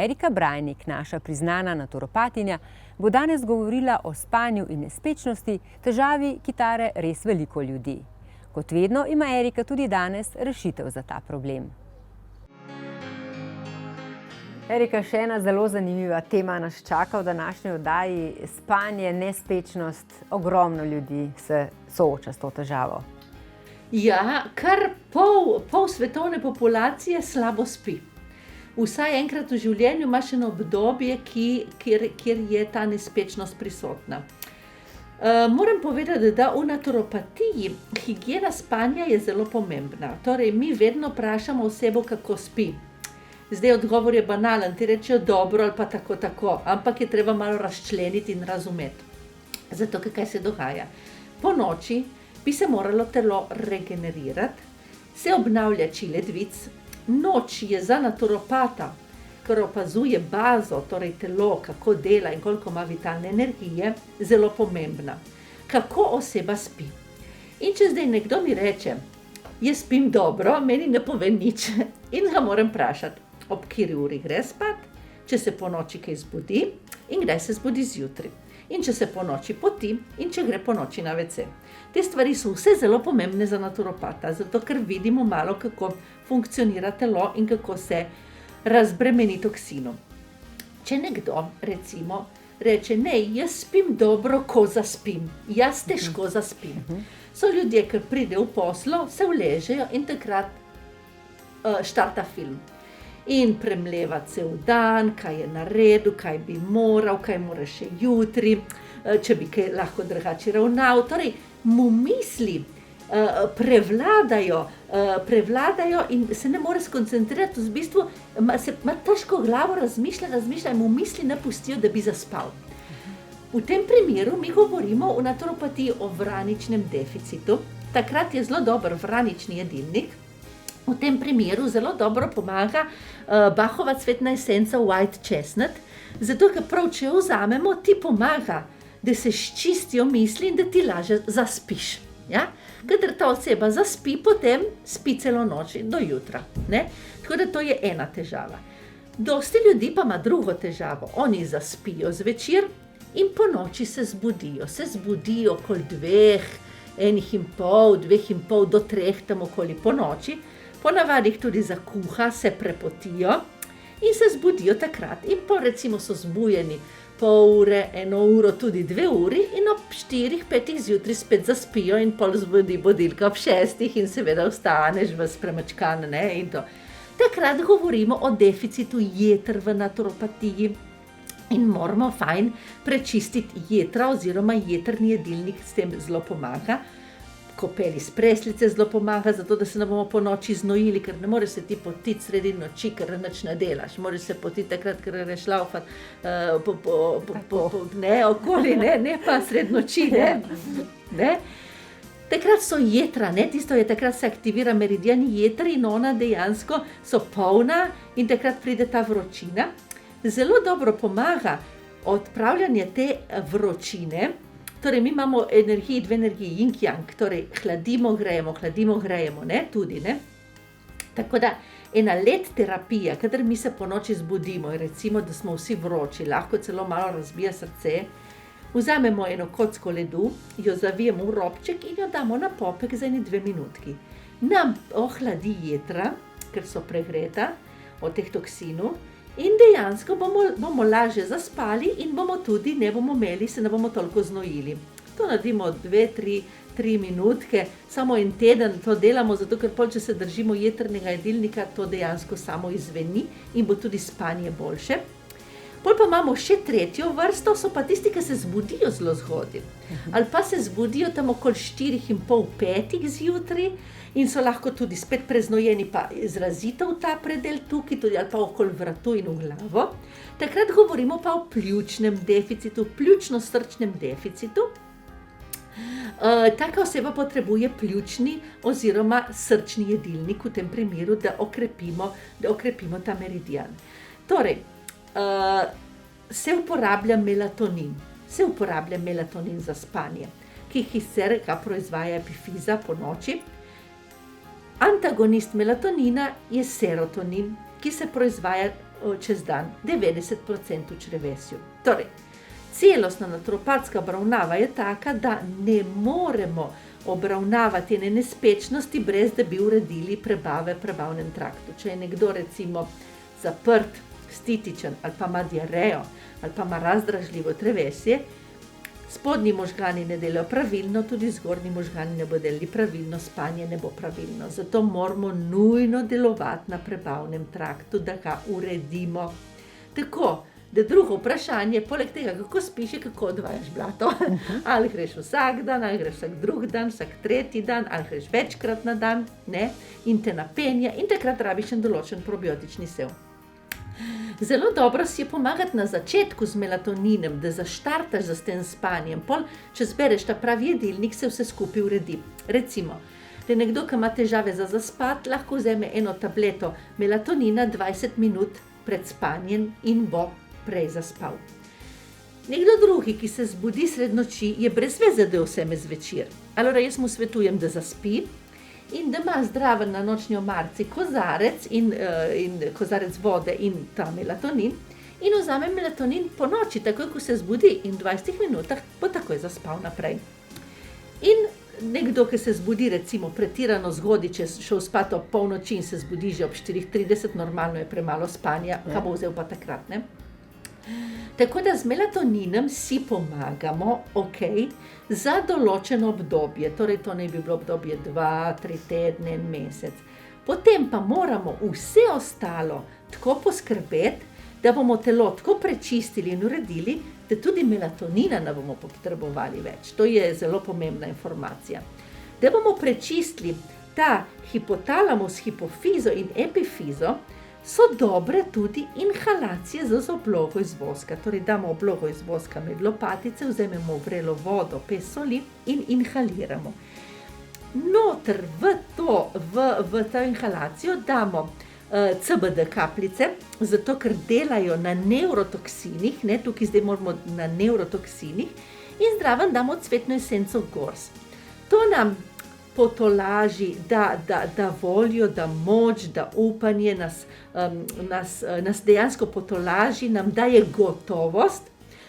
Erika Brajnik, naša priznana naturopatinja, bo danes govorila o spanju in nespečnosti, težavi, ki tare res veliko ljudi. Kot vedno ima Erika tudi danes rešitev za ta problem. Erika, še ena zelo zanimiva tema nas čaka v današnji oddaji. Spanje, nespečnost, ogromno ljudi se sooča s to težavo. Ja, kar pol svetovne populacije slabo spi. Vsaj enkrat v življenju imaš eno obdobje, kjer je ta nespečnost prisotna. Moram povedati, da v naturopatiji higiena spanja je zelo pomembna. Torej, mi vedno vprašamo osebo, kako spi. Zdaj odgovor je banalen, ti rečejo dobro ali pa tako, ampak je treba malo razčleniti in razumeti. Zato, kaj se dogaja? Po noči bi se moralo telo regenerirati, se obnavlja ledvic. Noč je za naturopata, ker opazuje bazo, torej telo, kako dela in koliko ima vitalne energije, zelo pomembna. Kako oseba spi? In če zdaj nekdo mi reče, jaz spim dobro, meni ne pove nič in ga moram vprašati, ob kateri uri gre spat, če se po noči kaj zbudi in kdaj se zbudi zjutraj. In če se po noči poti in če gre po noči na WC. Te stvari so vse zelo pomembne za naturopata, zato ker vidimo malo, kako funkcionira telo in kako se razbremeni toksinov. Če nekdo, recimo, reče, ne, jaz spim dobro, ko zaspim, jaz težko zaspim. So ljudje, ki pridejo v poslo, se uležejo in takrat štarta film. In premleva cel dan, kaj je naredil, kaj bi moral, kaj mora še jutri, če bi kaj lahko drugače ravnal. Torej, mu misli prevladajo in se ne more skoncentrirati, v bistvu ima težko glavo, razmišlja in mu misli ne pustijo, da bi zaspal. V tem primeru mi govorimo v naturopatiji o vraničnem deficitu. Takrat je zelo dober vranični jedilnik. V tem primeru zelo dobro pomaga Bachova cvetna esenca White Chestnut, zato ker prav, če jo vzamemo, ti pomaga, da se sčistijo misli in da ti lažje zaspiš. Ja? Kadar ta oseba zaspi, potem spi celo noč do jutra. Ne? Tako da to je ena težava. Dosti ljudi pa ima drugo težavo. Oni zaspijo zvečer in po noči se zbudijo. Se zbudijo okoli 2:30 do 3 tam okoli po noči. Ponavadi jih tudi zakuha, se prepotijo in se zbudijo takrat. In pol recimo so zbujeni pol ure, 1 uro, tudi 2 uri in ob 4-5 zjutraj spet zaspijo in pol zbudi budilka ob 6 in seveda vstaneš ves premačkan, ne, in to. Takrat govorimo o deficitu jeter v naturopatiji in moramo fajn prečistiti jetra oziroma jetrni jedilnik s tem zelo pomaga. Kopel iz preslice zelo pomaga, zato da se ne bomo po noči znojili, ker ne moreš se ti potiti sredi noči, ker nič ne delaš. Moreš se potiti takrat, ker greš laufat okoli, ne pa sredi noči. Ne. Takrat so jetra, tisto je, takrat se aktivira meridian jeter in ona dejansko so polna in takrat pride ta vročina. Zelo dobro pomaga odpravljanje te vročine. Torej, mi imamo dve energiji, yin yang, torej hladimo, grejemo, ne, tudi, ne. Tako da, ena LED terapija, kadar mi se po noči zbudimo, recimo, da smo vsi vroči, lahko celo malo razbija srce, vzamemo eno kocko ledu, jo zavijemo v robček in jo damo na popek za 2 minutki. Nam ohladi jetra, ker so pregreta od teh toksinov, in dejansko bomo lažje zaspali in bomo tudi, se ne bomo toliko znojili. To naredimo 2-3 minutke, samo en teden to delamo, zato ker pol, če se držimo jetrnega jedilnika, to dejansko samo izveni in bo tudi spanje boljše. Pol pa imamo še tretjo vrsto, so pa tisti, ki se zbudijo zelo zgodaj. Ali pa se zbudijo tam okoli 4:30-5 zjutraj in so lahko tudi spet preznojeni, pa izrazito v ta predel tukaj, tudi ali pa okoli vratu in v glavo. Takrat govorimo pa o pljučnem deficitu, pljučno-srčnem deficitu. Taka oseba potrebuje pljučni oziroma srčni jedilnik v tem primeru, da okrepimo ta meridian. Torej, se uporablja melatonin. Za spanje, ki sicer ga proizvaja epifiza po noči. Antagonist melatonina je serotonin, ki se proizvaja čez dan, 90% v črevesju. Torej, celostna naturopatska obravnava je taka, da ne moremo obravnavati ene nespečnosti, brez da bi uredili prebave v prebavnem traktu. Če je nekdo recimo zaprt, stitičen ali pa ima diarejo ali pa ima razdražljivo črevesje, spodnji možgani ne delajo pravilno, tudi zgornji možgani ne bodo delali pravilno, spanje ne bo pravilno. Zato moramo nujno delovati na prebavnem traktu, da ga uredimo. Tako, da drugo vprašanje, poleg tega, kako spiš, je kako odvajaš blato. Ali greš vsak dan, ali greš vsak drug dan, vsak tretji dan, ali greš večkrat na dan, ne? In te napenja in takrat rabiš en določen probiotični sev. Zelo dobro si je pomagati na začetku z melatoninem, da zaštartaš s tem spanjem. Pol, če zbereš ta pravi jedilnik, se vse skupaj uredi. Recimo, da nekdo, ki ima težave za zaspati, lahko vzame eno tableto melatonina 20 minut pred spanjem in bo prej zaspal. Nekdo drugi, ki se zbudi sred noči, je brez veze, da je vseme zvečer. Alora, jaz mu svetujem, da zaspi in da ima zdraven na nočni omarici kozarec in kozarec vode in ta melatonin in vzame melatonin po noči, takoj ko se zbudi in v 20 minutah bo takoj zaspal naprej. In nekdo, ki se zbudi recimo pretirano zgodaj, če je šel spat ob polnoči in se zbudi že ob 4:30, normalno je premalo spanja, kaj bo vzel pa takrat, ne? Tako da z melatoninem si pomagamo, za določeno obdobje, torej to naj bi bilo obdobje 2-3 tedne, en mesec. Potem pa moramo vse ostalo tako poskrbeti, da bomo telo tako prečistili in uredili, da tudi melatonina ne bomo potrebovali več. To je zelo pomembna informacija. Da bomo prečistili ta hipotalamus, hipofizo in epifizo, so dobre tudi inhalacije z oblogo iz voska. Torej damo oblogo iz voska med lopatice, vzamemo vrelo vodo, pest soli in inhaliramo. Noter v to inhalacijo damo CBD kapljice, zato ker delajo na nevrotoksinih, ne, tukaj zdaj moramo na nevrotoksinih, in zraven damo cvetno esenco gors. To nam potolaži, da voljo, da moč, da upanje nas dejansko potolaži, nam daje gotovost,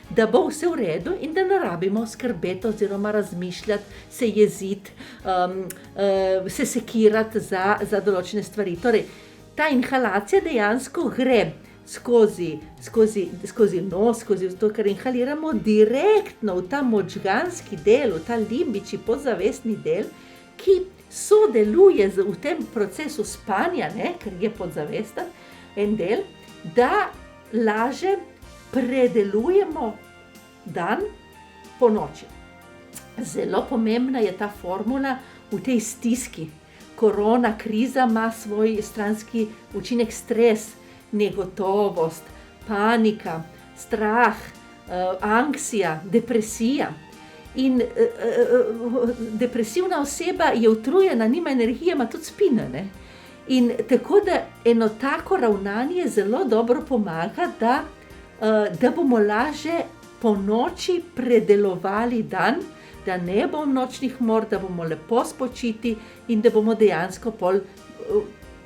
da bo vse v redu in da ne rabimo skrbeti oziroma razmišljati, se jeziti, se sekirati za določene stvari. Torej, ta inhalacija dejansko gre skozi nos, to, kar inhaliramo direktno v ta možganski del, v ta limbični podzavestni del, ki sodeluje v tem procesu spanja, ne, ker je podzavesten en del, da laže predelujemo dan po noči. Zelo pomembna je ta formula v tej stiski. Korona kriza ima svoj stranski učinek, stres, negotovost, panika, strah, anksija, depresija. In depresivna oseba je utrujena, nima energije, ima tudi spine, ne? In tako da eno tako ravnanje zelo dobro pomaga, da bomo laže po noči predelovali dan, da ne bo nočnih mor, da bomo lepo spočiti in da bomo dejansko pol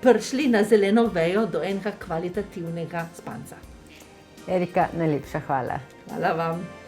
prišli na zeleno vejo do enega kvalitativnega spanca. Erika, najlepša hvala. Hvala vam.